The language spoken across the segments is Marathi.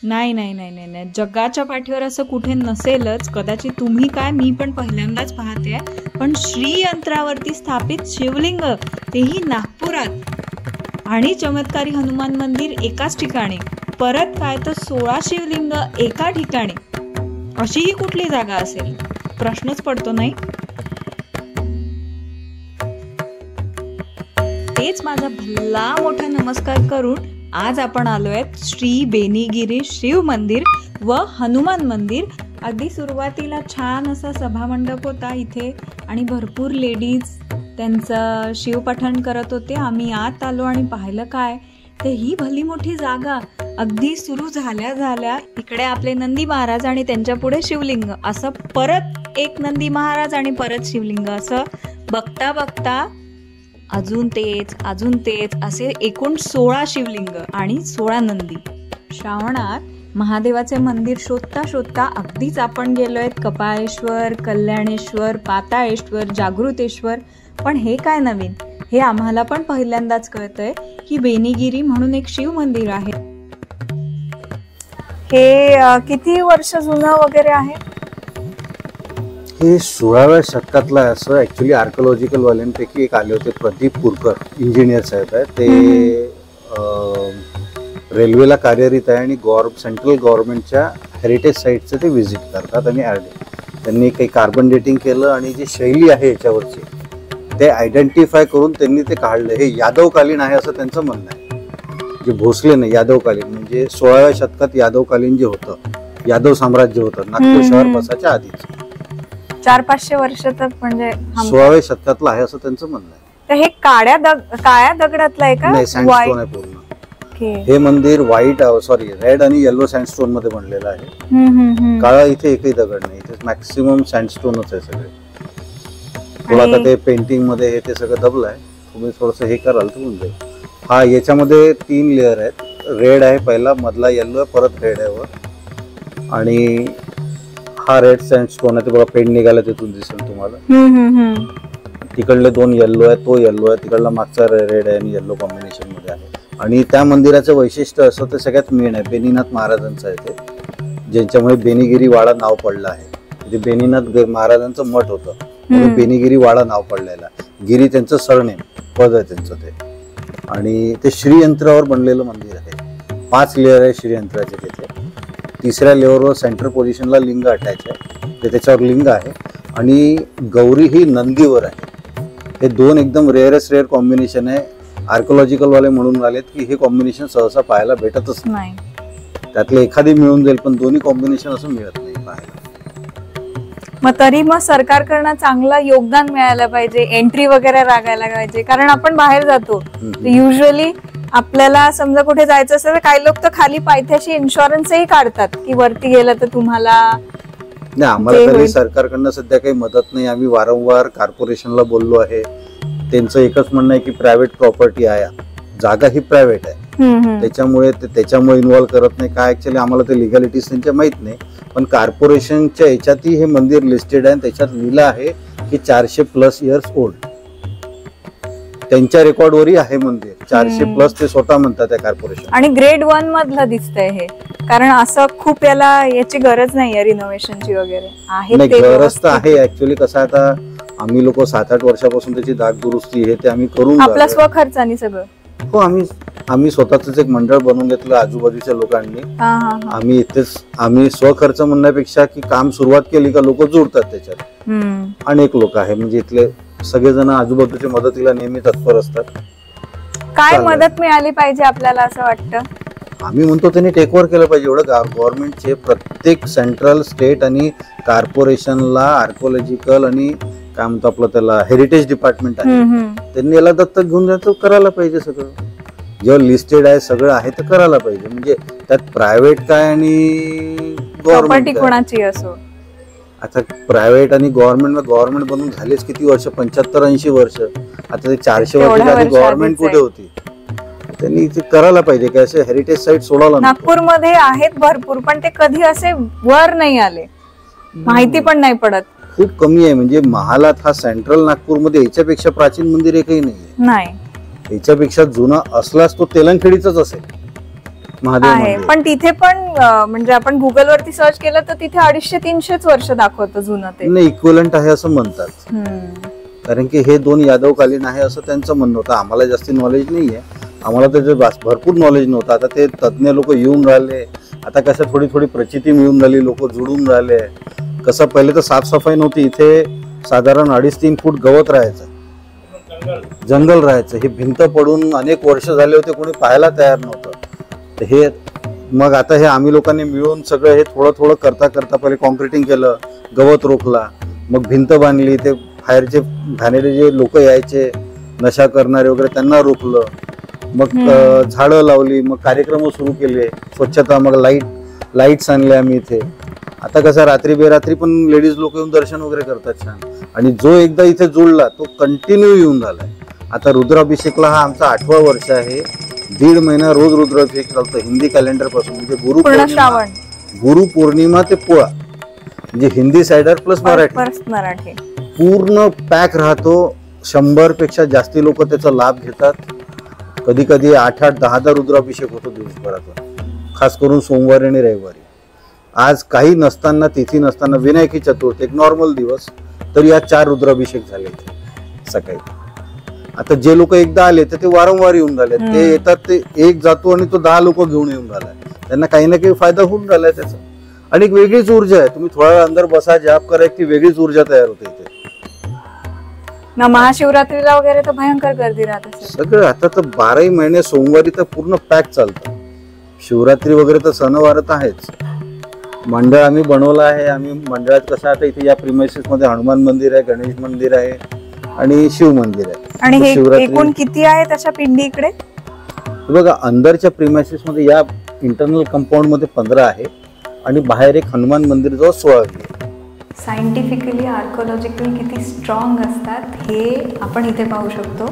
नाही नाही नाही नाही नाही, जगाच्या पाठीवर असं कुठे नसेलच कदाचित. तुम्ही काय, मी पण पहिल्यांदाच पाहते. पण श्रीयंत्रावरती स्थापित शिवलिंग, तेही नागपुरात, आणि चमत्कारी हनुमान मंदिर एकाच ठिकाणी, परत काय तर 16 शिवलिंग एका ठिकाणी, अशी ही कुठली जागा असेल? प्रश्नच पडतो नाही. तेच माझा भल्ला मोठा नमस्कार करून आज आपण आलोय श्री बेनीगिरी शिव मंदिर व हनुमान मंदिर. अगदी सुरुवातीला छान असा सभामंडप होता इथे आणि भरपूर लेडीज त्यांचं शिवपठण करत होते. आम्ही आत आलो आणि पाहिलं काय तर ही भली मोठी जागा. अगदी सुरू झाल्या झाल्या इकडे आपले नंदी महाराज आणि त्यांच्या पुढे शिवलिंग, असं परत एक नंदी महाराज आणि परत शिवलिंग, असं बघता बघता अजून तेच असे एकूण 16 शिवलिंग आणि 16 नंदी. श्रावणात महादेवाचे मंदिर शोधता शोधता अगदीच आपण गेलोय कपाळेश्वर, कल्याणेश्वर, पाताळेश्वर, जागृतेश्वर. पण हे काय नवीन, हे आम्हाला पण पहिल्यांदाच कळतंय की बेनीगिरी म्हणून एक शिव मंदिर आहे. हे किती वर्ष जुनं वगैरे आहे? हे 16व्या शतकातलं आहे असं. ऍक्च्युली आर्किओलॉजिकल वाल्यांपैकी एक आले होते, प्रदीप पुरकर, इंजिनियर साहेब आहे ते. रेल्वेला कार्यरत आहे आणि सेंट्रल गव्हर्नमेंटच्या हेरिटेज साईटचं ते व्हिजिट करतात. आणि त्यांनी काही कार्बन डेटिंग केलं आणि जी शैली आहे याच्यावरची ते आयडेंटिफाय करून त्यांनी ते काढलं. हे यादवकालीन आहे असं त्यांचं म्हणणं आहे. जे भोसले नाही, यादवकालीन म्हणजे 16व्या शतकात यादवकालीन जे होतं, यादव साम्राज्य होतं नागपूर शहर बसाच्या आधीच, 400-500 वर्ष तर म्हणजे 16व्या शतकातलं आहे असं त्यांचं म्हणणं आहे. तर हे काळ्या दगडातलं आहे का? नाही, सँडस्टोन आहे पूर्ण. हे मंदिर रेड आणि येलो सँडस्टोन मध्ये बनलेलं आहे. काळा इथे एकही दगड नाही, इथे मॅक्सिमम सँडस्टोनच आहे सगळे. तुला आता ते पेंटिंग मध्ये हे ते सगळं दबलं आहे, तुम्ही थोडस हे कराल तर होऊन जाईल. हा, याच्यामध्ये 3 लेअर आहेत. रेड आहे पहिला, मधला येल्लो आहे, परत रेड आहे वर, आणि हा रेड सँडस्टोन आहे. ते बघा पेंट निघाला तिथून दिसेल तुम्हाला. तिकडले 2 येल्लो आहे, तो येल्लो आहे, तिकडला मागचा रेड आहे आणि येल्लो कॉम्बिनेशन मध्ये आहे. आणि त्या मंदिराचं वैशिष्ट्य असं ते सगळ्यात मेन आहे, बेनीनाथ महाराजांचं आहे ते, ज्यांच्यामुळे बेनीगिरी वाडा नाव पडलं आहे. म्हणजे बेनीनाथ महाराजांचं मठ होतं म्हणून बेनीगिरी वाडा नाव पडलेलं. गिरी त्यांचं सरनेम, पद आहे त्यांचं ते. आणि ते श्रीयंत्रावर बनलेलं मंदिर आहे. 5 लेअर आहे श्रीयंत्राचे तिथे. 3ऱ्या लेअरवर सेंटर पोझिशनला लिंग अटॅच आहे, ते त्याच्यावर लिंग आहे. आणि गौरी ही नंदीवर आहे. हे 2 एकदम रेअर कॉम्बिनेशन आहे. आर्किओलॉजिकल वाले म्हणून आलेत की हे कॉम्बिनेशन सहसा पाहायला भेटतच नाही. त्यातले एखादी मिळून जाईल पण दोन्ही कॉम्बिनेशन असं मिळत नाही पाहायला. मग सरकारकडनं चांगलं योगदान मिळायला पाहिजे, एंट्री वगैरे लागायला पाहिजे. कारण आपण बाहेर जातो युजली, आपल्याला समजा कुठे जायचं असेल तर काही लोक तर खाली पायथ्याशी इन्शुरन्सही काढतात की वरती गेलं तर तुम्हाला. नाही, आम्हाला तरी सरकारकडनं सध्या काही मदत नाही. आम्ही वारंवार कॉर्पोरेशनला बोललो आहे. त्यांचं एकच म्हणणं आहे की प्रायव्हेट प्रॉपर्टी आहे, जागा ही प्रायव्हेट आहे, त्याच्यामुळे इन्व्हॉल्व करत नाही. काय ऍक्च्युअली आम्हाला ते लिगॅलिटीज त्यांच्या माहित नाही. पण कॉर्पोरेशनच्या ह्याच्यातही हे मंदिर लिस्टेड आहे. त्याच्यात लिहिलं आहे की 400+ इयर्स ओल्ड. त्यांच्या रेकॉर्डवरही आहे मंदिर 400+, ते स्वतः म्हणतात त्या कॉर्पोरेशन. आणि ग्रेड 1 मधलं दिसतंय हे, कारण असं खूप याची गरज नाहीये रिनोव्हेशनची वगैरे. आहे गरज तर आहे. ऍक्च्युअली कसं आता आम्ही लोक 7-8 वर्षापासून त्याची डागदुरुस्ती हे ते आम्ही करून आपल्या स्वखर्चाने सगळं. हो, आम्ही स्वतःच एक मंडळ बनवून घेतलं आजूबाजूच्या लोकांनी. आम्ही स्वखर्च म्हणण्यापेक्षा की काम सुरुवात केली का लोक जुळतात त्याच्यात. अनेक लोक आहे म्हणजे इथले सगळेजण आजूबाजूच्या मदतीला नेहमी तत्पर असतात. काय मदत मिळाली पाहिजे आपल्याला असं वाटतं? आम्ही म्हणतो त्यांनी टेक ओव्हर केलं पाहिजे. एवढं गव्हर्नमेंटचे प्रत्येक सेंट्रल, स्टेट आणि कॉर्पोरेशनला आर्किओलॉजिकल आणि काय म्हणतो आपलं त्याला हेरिटेज डिपार्टमेंट आहे, त्यांनी याला दत्तक घेऊन जायचं, करायला पाहिजे. सगळं जेव्हा लिस्टेड आहे सगळं आहे तर करायला पाहिजे. म्हणजे त्यात प्रायव्हेट काय आणि गव्हर्नमेंट कोणाची असो. आता प्रायव्हेट आणि गव्हर्नमेंट बनून झालेच किती वर्ष, 75-80 वर्ष. आता ते 400 वर्षाच्या आधी गव्हर्नमेंट कुठे होती? त्यांनी ते करायला पाहिजे की असे हेरिटेज साईट सोडायला. नागपूरमध्ये आहेत भरपूर, पण ते कधी असे वर नाही आले, माहिती पण नाही पडत. खूप कमी आहे. म्हणजे महालात हा सेंट्रल नागपूरमध्ये याच्यापेक्षा प्राचीन मंदिर एकही नाही. याच्यापेक्षा जुना असलाच तो तेलंगखेडीचाच असेल. महादेव आहे. मंदिर. पण तिथे पण म्हणजे आपण गुगल वरती सर्च केलं तर तिथे 250-300 वर्ष दाखवतं जुनं ते. नाही, इक्विव्हलंट आहे असं म्हणतात. कारण की हे 2 यादवकालीन आहे असं त्यांचं म्हणणं होतं. आम्हाला जास्ती नॉलेज नाहीये, आम्हाला त्याचे भरपूर नॉलेज नव्हतं. आता ते तज्ज्ञ लोक येऊन राहिले, आता कसं थोडी थोडी प्रचिती मिळून राहिली, लोक जुळून राहिले. कसं पहिले तर साफसफाई नव्हती, इथे साधारण 2.5-3 फूट गवत राहायचं, जंगल राहायचं. हे भिंत पडून अनेक वर्ष झाले होते, कोणी पाहायला तयार नव्हतं. तर हे मग आता हे आम्ही लोकांनी मिळून सगळं हे थोडं थोडं करता करता पहिले कॉन्क्रिटिंग केलं, गवत रोखला, मग भिंत बांधली, ते बाहेरचे घाणेरे जे लोक यायचे नशा करणारे वगैरे त्यांना रोखलं, मग झाडं लावली, मग कार्यक्रम सुरू केले, स्वच्छता, मग लाईट्स आणले आम्ही इथे. आता कसं रात्री बेरात्री पण लेडीज लोक येऊन दर्शन वगैरे करतात छान. आणि जो एकदा इथे जुळला तो कंटिन्यू येऊन झालाय. आता रुद्राभिषेकला हा आमचा 8वा वर्ष आहे. 1.5 महिना रोज रुद्राभिषेक चालतो हिंदी कॅलेंडर पासून. म्हणजे गुरुपौर्णिमा ते पोळा, म्हणजे हिंदी सायडर प्लस मराठी पूर्ण पॅक राहतो. 100 पेक्षा जास्ती लोक त्याचा लाभ घेतात. कधी कधी 8-10 रुद्राभिषेक होतो दिवसभरातून, खास करून सोमवारी आणि रविवारी. आज काही नसताना, तिथी नसताना, विनायकी चतुर्थी एक नॉर्मल दिवस, तर या 4 रुद्राभिषेक झाले सकाळी. आता जे लोक एकदा आले तर ते वारंवार येऊन राहिले. ते येतात, ते एक जातो आणि तो 10 लोक घेऊन येऊन राहिलाय. त्यांना काही ना काही फायदा होऊन राहिलाय त्याचा. आणि एक वेगळीच ऊर्जा आहे. तुम्ही थोडा वेळ अंदर बसा, जाप करा, ती वेगळीच ऊर्जा तयार होते इथे. महाशिवरात्रीला वगैरे तर भयंकर गर्दी राहते सगळं. आता तर 12 महिने सोमवारी तर पूर्ण पॅक चालतं. शिवरात्री वगैरे तर सणवार तर आहेच. मंडळ आम्ही बनवलं आहे. आम्ही मंडळात कसं, आता इथे या प्रिमायसेस मध्ये हनुमान मंदिर आहे, गणेश मंदिर आहे आणि शिव मंदिर आहे. आणि हे एकूण किती आहे त्याच्या पिंडी इकडे? बघा, अंदरच्या प्रिमायसेस मध्ये या इंटरनल कंपाऊंड मध्ये 15 आहे आणि बाहेर एक हनुमान मंदिर जवळ 16 आहे. सायंटिफिकली आर्कोलॉजिकली किती स्ट्रॉंग असतात हे आपण इथे पाहू शकतो.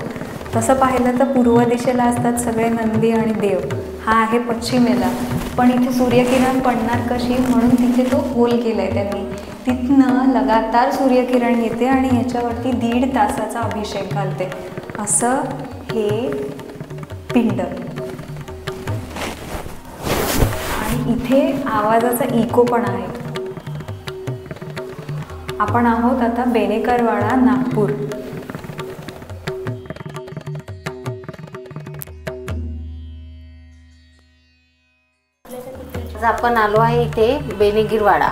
तसं पाहिलं तर पूर्व दिशेला असतात सगळे नंदी आणि देव, हा आहे पश्चिमेला. पण इथे सूर्यकिरण पडणार कशी म्हणून तिथे तो होल केलाय त्यांनी. तिथनं लगातार सूर्यकिरण येते आणि ह्याच्यावरती 1.5 तासाचा अभिषेक घालते. असं हे पिंड. आणि इथे आवाजाचा इको पण आहे. आपण आहोत आता बेनेकरवाडा, नागपूर. आपण आलो आहे इथे बेनेगिरवाडा.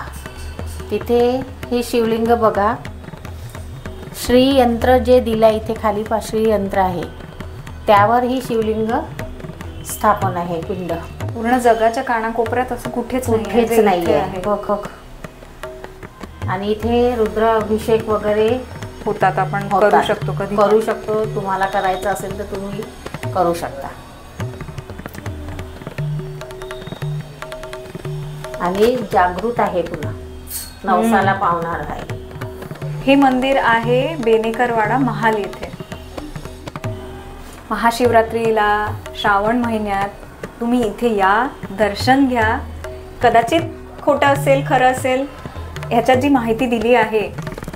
तिथे हे शिवलिंग बघा, श्रीयंत्र जे दिलं इथे खाली श्रीयंत्र आहे, त्यावर ही शिवलिंग स्थापन आहे. पिंड पूर्ण जगाच्या कानाकोपऱ्यात असं कुठेच नाही आहे. आणि इथे रुद्राभिषेक वगैरे होतात. आपण करू शकतो, कधी करू शकतो. तुम्हाला करायचं असेल तर तुम्ही करू शकता. आणि जागृत आहे, पुन्हा नवसाला पावणार आहे. हे मंदिर आहे बेनेकरवाडा महाल येथे. महाशिवरात्रीला श्रावण महिन्यात तुम्ही इथे या, दर्शन घ्या. कदाचित खोटं असेल, खरं असेल, ह्याच्यात जी माहिती दिली आहे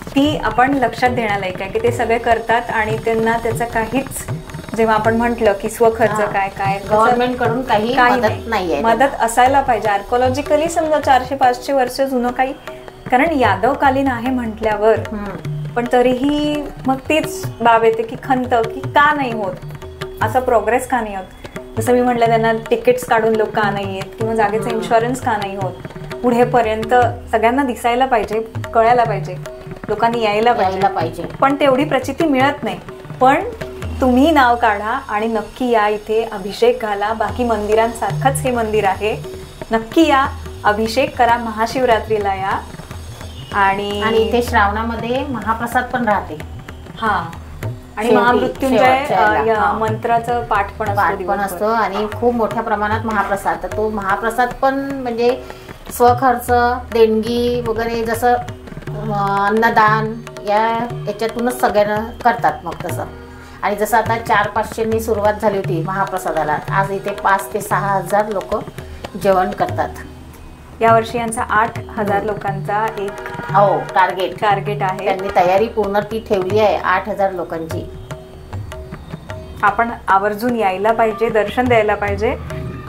ती आपण लक्षात देण्यालायक आहे की ते सगळे करतात आणि त्यांना त्याचं काहीच, जेव्हा आपण म्हटलं की स्वखर्च काय काय गव्हर्नमेंट कडून काही मदत नाहीये. मदत असायला पाहिजे. आर्कोलॉजिकली समजा 400-500 वर्ष जुनं काही, कारण यादवकालीन आहे म्हटल्यावर. पण तरीही मग तीच बाब येते की खंत की का नाही होत, असा प्रोग्रेस का नाही होत. जसं मी म्हटलं, त्यांना तिकीट्स काढून लोक का नाही येत, किंवा जागेचा इन्शुरन्स का नाही होत. पुढेपर्यंत सगळ्यांना दिसायला पाहिजे, कळायला पाहिजे, लोकांनी यायला पाहिजे. पण तेवढी प्रचिती मिळत नाही. पण तुम्ही नाव काढा आणि नक्की या, इथे अभिषेक घाला. बाकी मंदिरांसारखंच हे मंदिर आहे. नक्की या, अभिषेक करा, महाशिवरात्रीला या. आणि इथे श्रावणामध्ये महाप्रसाद पण राहते. हा, आणि महामृत्युंजय मंत्राचं पाठ पण असतो आणि खूप मोठ्या प्रमाणात महाप्रसाद. तर तो महाप्रसाद पण म्हणजे स्वखर्च, देणगी वगैरे, जसं अन्नदान याच्यातूनच सगळ्यांना करतात मग तसं. आणि जसं आता 400-500 सुरुवात झाली होती महाप्रसादाला, आज इथे 5,000 ते 6,000 लोक जेवण करतात. यावर्षी यांचा 8,000 लोकांचा एक टार्गेट आहे. त्यांनी तयारी पूर्ण ती ठेवली आहे 8,000 लोकांची. आपण आवर्जून यायला पाहिजे, दर्शन द्यायला पाहिजे.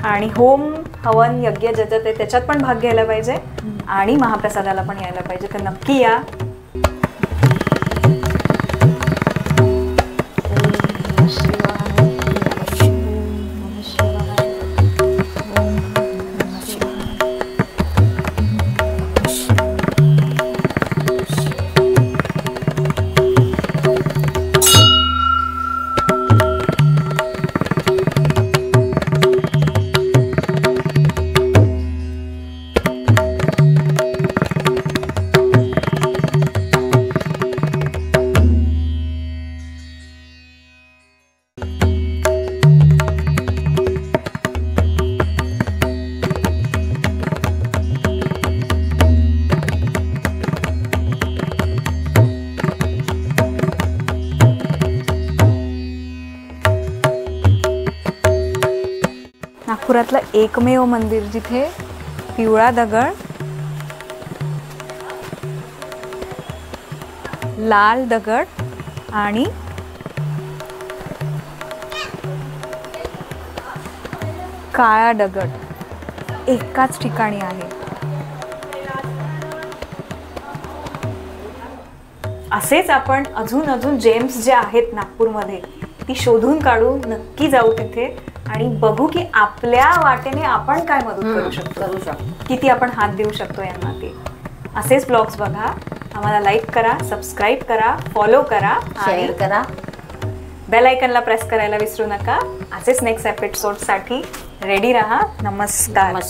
आणि होम हवन यज्ञ ज्याच्यात आहे त्याच्यात पण भाग घ्यायला पाहिजे आणि महाप्रसादाला पण यायला पाहिजे, तर नक्की या. नागपुरातलं एकमेव मंदिर जिथे पिवळा दगड, लाल दगड आणि काळा दगड एकाच ठिकाणी आहे. असेच आपण अजून जेम्स जे आहेत नागपूरमध्ये ती शोधून काढू, नक्की जाऊ तिथे आणि बघू की आपल्या वाटेने आपण काय मदत करू शकतो, किती आपण हात देऊ शकतो यांना. ते असेच ब्लॉग्स बघा, आम्हाला लाईक करा, सबस्क्राईब करा, फॉलो करा, शेअर करा, बेल आयकनला प्रेस करायला विसरू नका. असेच नेक्स्ट एपिसोडसाठी रेडी राहा. नमस्कार.